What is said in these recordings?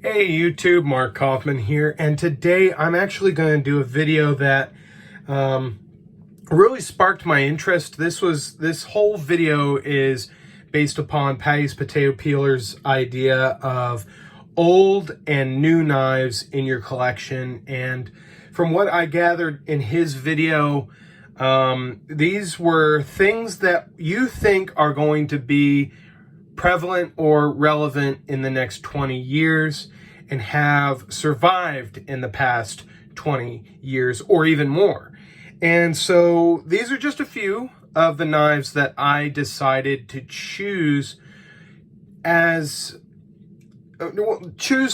Hey YouTube, Mark Kaufman here, and today I'm actually going to do a video that really sparked my interest. This whole video is based upon Paddy's Potato Peelers idea of old and new knives in your collection, and from what I gathered in his video, these were things that you think are going to be prevalent or relevant in the next 20 years and have survived in the past 20 years or even more. And so these are just a few of the knives that I decided to choose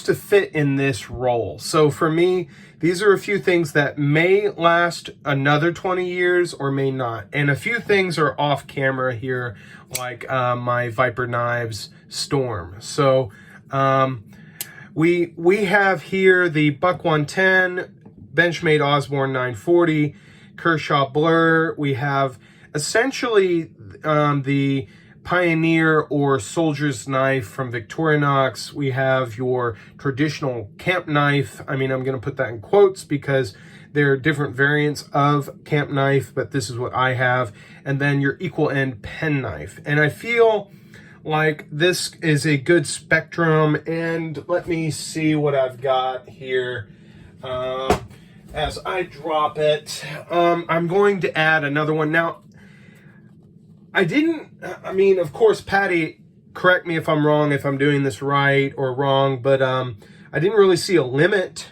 to fit in this role. So for me, these are a few things that may last another 20 years or may not. And a few things are off camera here, like my Viper Knives Storm. So we have here the Buck 110, Benchmade Osborne 940, Kershaw Blur. We have essentially the Pioneer or Soldier's Knife from Victorinox. We have your traditional camp knife. I mean, I'm going to put that in quotes because there are different variants of camp knife, but this is what I have. And then your equal end pen knife. And I feel like this is a good spectrum. And let me see what I've got here. As I drop it, I'm going to add another one. Now, of course, Paddy, correct me if I'm wrong, if I'm doing this right or wrong, but I didn't really see a limit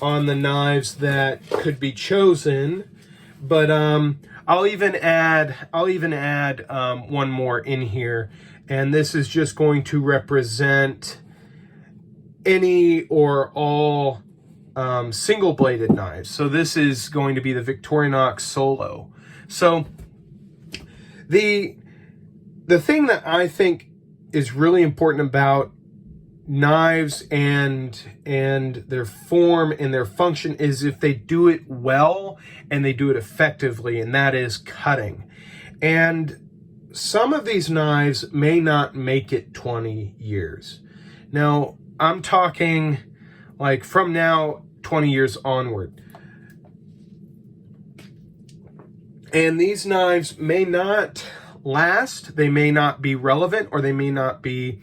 on the knives that could be chosen. But I'll even add one more in here, and this is just going to represent any or all single-bladed knives. So this is going to be the Victorinox Solo. So the thing that I think is really important about knives and their form and their function is if they do it well and they do it effectively, and that is cutting. And some of these knives may not make it 20 years. Now, I'm talking like from now 20 years onward. And these knives may not last, they may not be relevant, or they may not be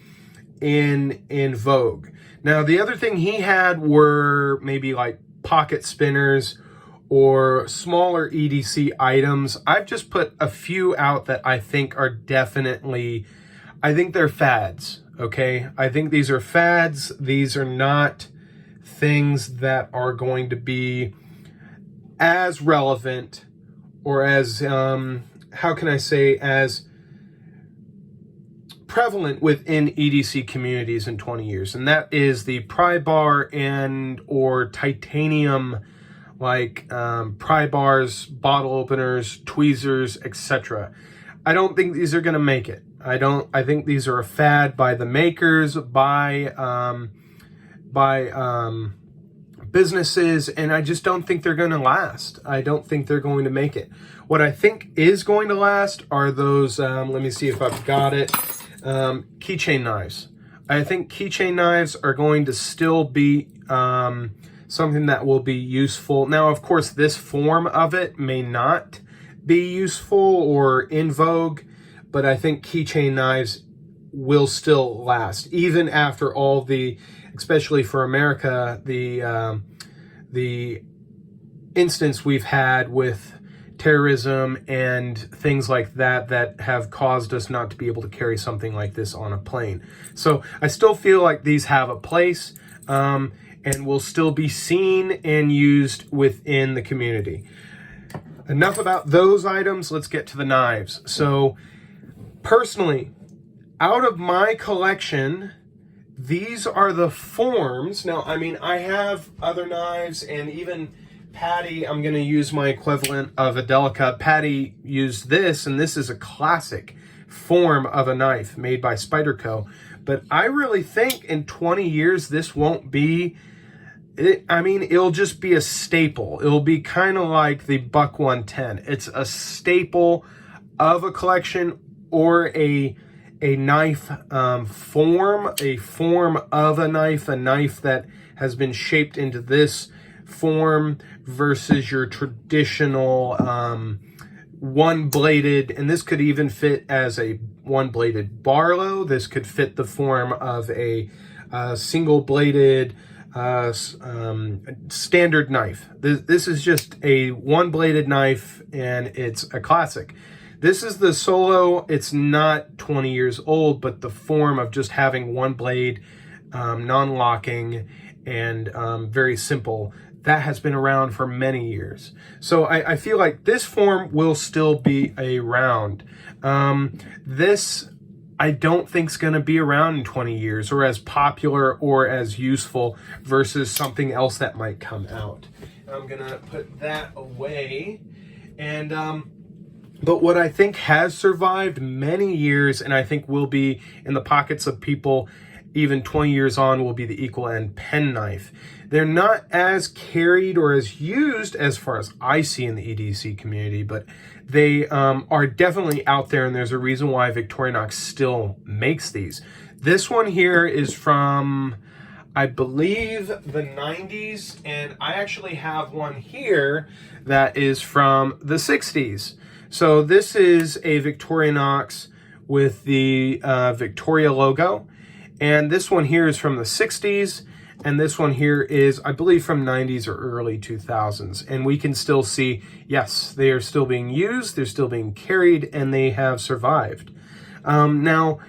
in vogue. Now, the other thing he had were maybe like pocket spinners or smaller EDC items. I've just put a few out that I think are definitely, I think they're fads, okay? I think these are fads. These are not things that are going to be as relevant or as, how can I say, as prevalent within EDC communities in 20 years. And that is the pry bar and or titanium, like pry bars, bottle openers, tweezers, etc. I don't think these are going to make it. I think these are a fad by the makers, by businesses, and I just don't think they're going to last. I don't think they're going to make it. What I think is going to last are those, let me see if I've got it, keychain knives. I think keychain knives are going to still be something that will be useful. Now, of course, this form of it may not be useful or in vogue, but I think keychain knives will still last, even after all the, especially for America, the instance we've had with terrorism and things like that that have caused us not to be able to carry something like this on a plane. So I still feel like these have a place and will still be seen and used within the community. Enough about those items. Let's get to the knives. So personally, out of my collection, these are the forms. Now, I mean, I have other knives, and even Paddy, I'm going to use my equivalent of a Delica. Paddy used this, and this is a classic form of a knife made by Spyderco. But I really think in 20 years, this won't be, it'll just be a staple. It'll be kind of like the Buck 110. It's a staple of a collection or a a knife form, a form of a knife that has been shaped into this form versus your traditional one-bladed, and this could even fit as a one-bladed Barlow. This could fit the form of a single-bladed standard knife. This is just a one-bladed knife, and it's a classic. This is the Solo. It's not 20 years old, but the form of just having one blade, non-locking, and very simple, that has been around for many years. So I feel like this form will still be around. This, I don't think is going to be around in 20 years or as popular or as useful versus something else that might come out. I'm going to put that away. And but what I think has survived many years, and I think will be in the pockets of people even 20 years on, will be the equal end pen knife. They're not as carried or as used as far as I see in the EDC community, but they are definitely out there, and there's a reason why Victorinox still makes these. This one here is from, I believe, the 90s, and I actually have one here that is from the 60s. So this is a Victorinox with the Victoria logo, and this one here is from the 60s, and this one here is, I believe, from 90s or early 2000s. And we can still see, yes, they are still being used, they're still being carried, and they have survived. Now,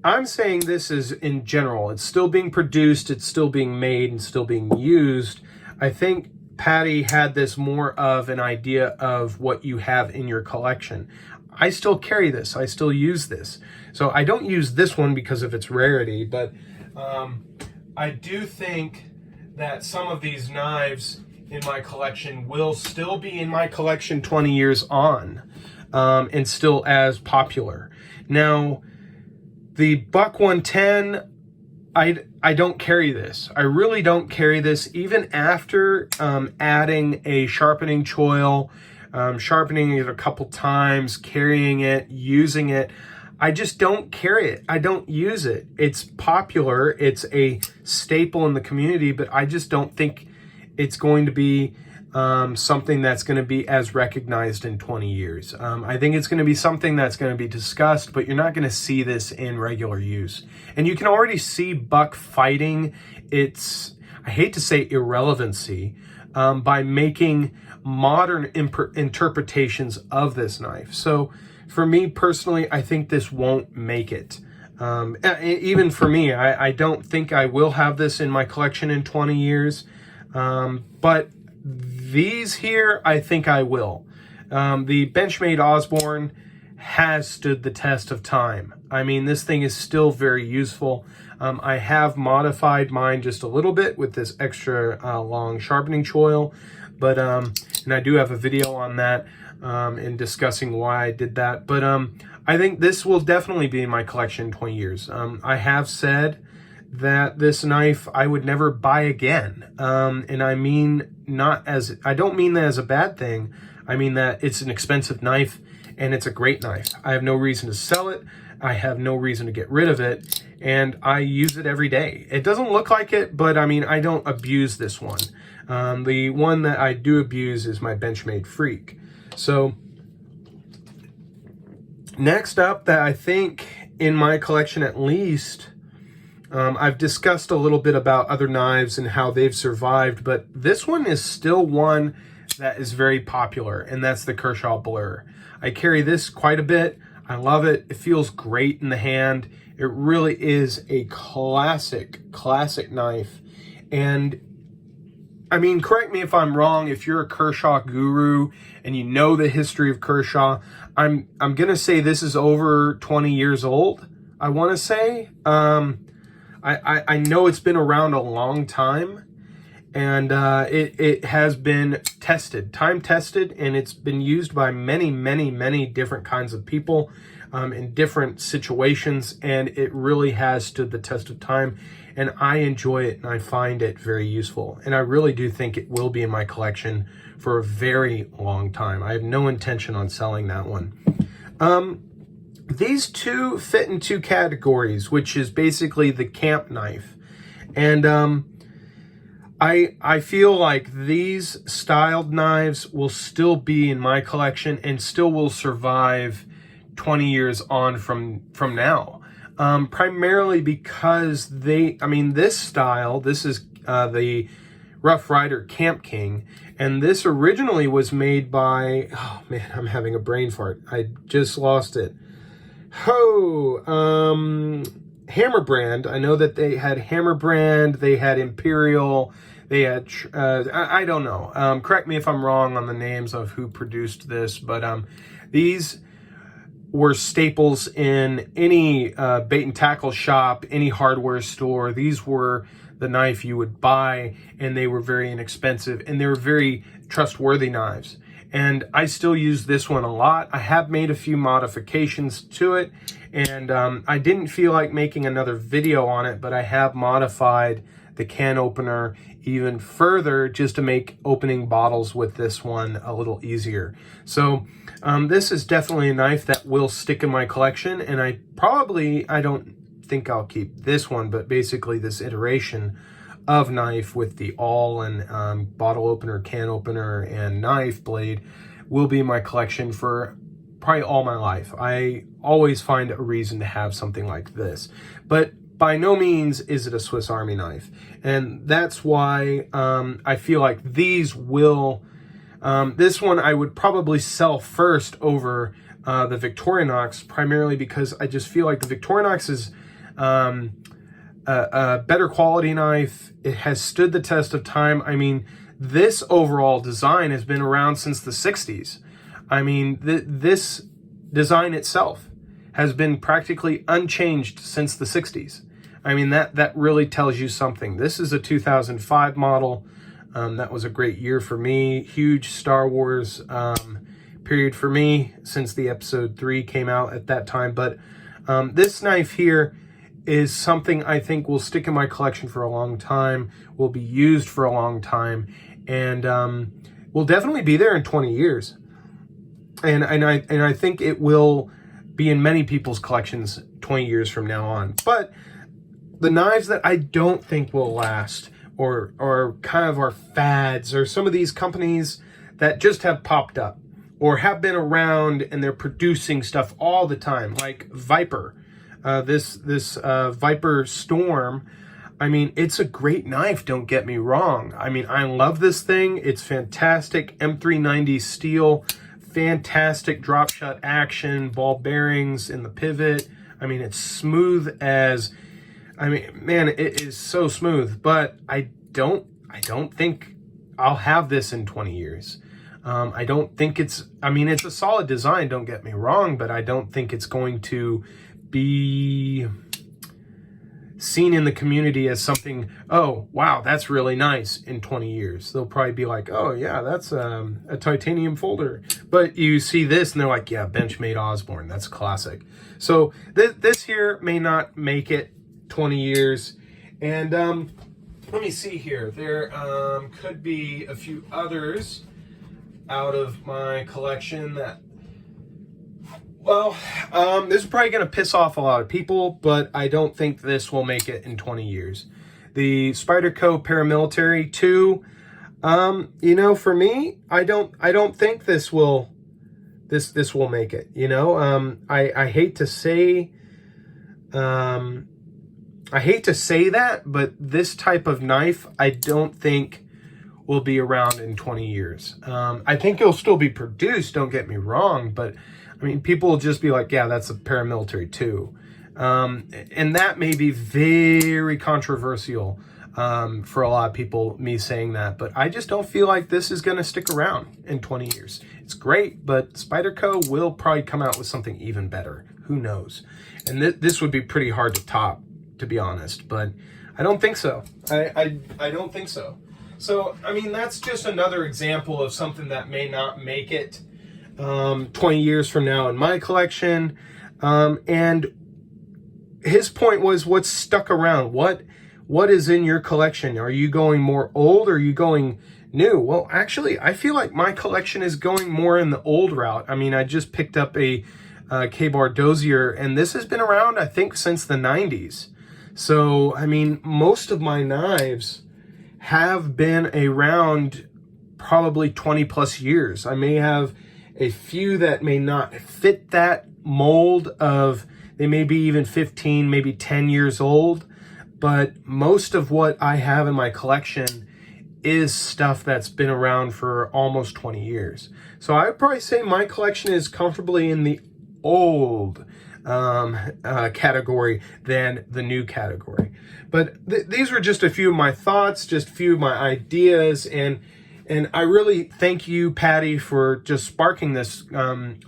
I'm saying this is in general. It's still being produced, it's still being made, and still being used. I think Paddy had this more of an idea of what you have in your collection. I still carry this, I still use this. So I don't use this one because of its rarity, but I do think that some of these knives in my collection will still be in my collection 20 years on, and still as popular. Now, the Buck 110, I don't carry this. I really don't carry this, even after adding a sharpening choil, sharpening it a couple times, carrying it, using it. I just don't carry it. I don't use it. It's popular. It's a staple in the community, but I just don't think it's going to be something that's going to be as recognized in 20 years. I think it's going to be something that's going to be discussed, but you're not going to see this in regular use. And you can already see Buck fighting its, I hate to say irrelevancy, by making modern interpretations of this knife. So for me personally, I think this won't make it. Even for me, I don't think I will have this in my collection in 20 years. But these here, I think I will. The Benchmade Osborne has stood the test of time. I mean, this thing is still very useful. I have modified mine just a little bit with this extra long sharpening choil, but and I do have a video on that in discussing why I did that. But I think this will definitely be in my collection in 20 years. I have said that this knife I would never buy again. And I mean, I don't mean that as a bad thing. I mean that it's an expensive knife and it's a great knife. I have no reason to sell it. I have no reason to get rid of it. And I use it every day. It doesn't look like it, but I mean, I don't abuse this one. The one that I do abuse is my Benchmade Freak. So next up, that I think in my collection at least, I've discussed a little bit about other knives and how they've survived, but this one is still one that is very popular, and that's the Kershaw Blur. I carry this quite a bit. I love it. It feels great in the hand. It really is a classic knife. And I mean, correct me if I'm wrong, if you're a Kershaw guru and you know the history of Kershaw, I'm going to say this is over 20 years old, I want to say. I know it's been around a long time, and it has been tested, time tested, and it's been used by many different kinds of people in different situations, and it really has stood the test of time. And I enjoy it, and I find it very useful. And I really do think it will be in my collection for a very long time. I have no intention on selling that one. these two fit in two categories, which is basically the camp knife. And I feel like these styled knives will still be in my collection and still will survive 20 years on from now. Primarily because this style, this is the Rough Rider Camp King, and this originally was made by, oh man, I'm having a brain fart. I just lost it. Hammer Brand. I know that they had Hammer Brand, they had Imperial, they had, I don't know. Correct me if I'm wrong on the names of who produced this, but these were staples in any bait and tackle shop, any hardware store. These were the knife you would buy, and they were very inexpensive, and they were very trustworthy knives. And I still use this one a lot. I have made a few modifications to it, and I didn't feel like making another video on it, but I have modified the can opener even further just to make opening bottles with this one a little easier. So this is definitely a knife that will stick in my collection, and I don't think I'll keep this one, but basically this iteration of knife with the awl and bottle opener, can opener, and knife blade will be in my collection for probably all my life. I always find a reason to have something like this, but by no means is it a Swiss Army knife. And that's why I feel like these will, this one I would probably sell first over the Victorinox, primarily because I just feel like the Victorinox is a better quality knife. It has stood the test of time. I mean, this overall design has been around since the 60s. I mean, this design itself has been practically unchanged since the 60s. I mean, that really tells you something. This is a 2005 model. That was a great year for me. Huge Star Wars period for me since the episode 3 came out at that time. But this knife here is something I think will stick in my collection for a long time, will be used for a long time, and will definitely be there in 20 years. And I think it will be in many people's collections 20 years from now on. But the knives that I don't think will last, or kind of are fads, or some of these companies that just have popped up or have been around and they're producing stuff all the time, like Viper. This Viper Storm, I mean, it's a great knife, don't get me wrong. I mean, I love this thing. It's fantastic. M390 steel, fantastic drop shot action, ball bearings in the pivot. I mean, it's smooth as, I mean, man, it is so smooth, but I don't think I'll have this in 20 years. I don't think it's a solid design, don't get me wrong, but I don't think it's going to be seen in the community as something, oh, wow, that's really nice in 20 years. They'll probably be like, oh, yeah, that's a titanium folder. But you see this and they're like, yeah, Benchmade Osborne, that's classic. So this here may not make it 20 years. And let me see here. There could be a few others out of my collection that, well, this is probably going to piss off a lot of people, but I don't think this will make it in 20 years. The Spyderco Paramilitary 2, you know, for me, I don't think this will make it, you know. I hate to say that, but this type of knife, I don't think will be around in 20 years. I think it'll still be produced, don't get me wrong, but I mean, people will just be like, yeah, that's a Paramilitary 2. And that may be very controversial for a lot of people, me saying that, but I just don't feel like this is going to stick around in 20 years. It's great, but Spyderco will probably come out with something even better. Who knows? And this would be pretty hard to top, to be honest, but I don't think so. I don't think so. So, I mean, that's just another example of something that may not make it 20 years from now in my collection. And his point was, what's stuck around? What is in your collection? Are you going more old or are you going new? Well, actually, I feel like my collection is going more in the old route. I mean, I just picked up a K-bar dozier, and this has been around, I think, since the 90s. So, I mean, most of my knives have been around probably 20 plus years. I may have a few that may not fit that mold of, they may be even 15, maybe 10 years old, but most of what I have in my collection is stuff that's been around for almost 20 years. So I would probably say my collection is comfortably in the old category than the new category. But these were just a few of my thoughts, just a few of my ideas, and I really thank you, Paddy, for just sparking this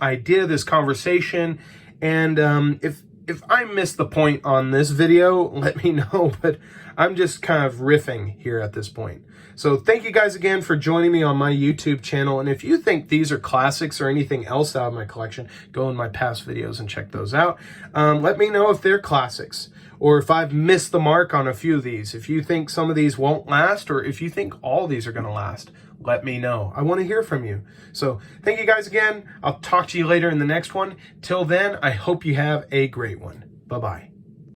idea, this conversation. And if I missed the point on this video, let me know, but I'm just kind of riffing here at this point. So thank you guys again for joining me on my YouTube channel. And if you think these are classics or anything else out of my collection, go in my past videos and check those out. Let me know if they're classics or if I've missed the mark on a few of these. If you think some of these won't last, or if you think all these are going to last, let me know. I want to hear from you. So thank you guys again. I'll talk to you later in the next one. Till then, I hope you have a great one. Bye-bye.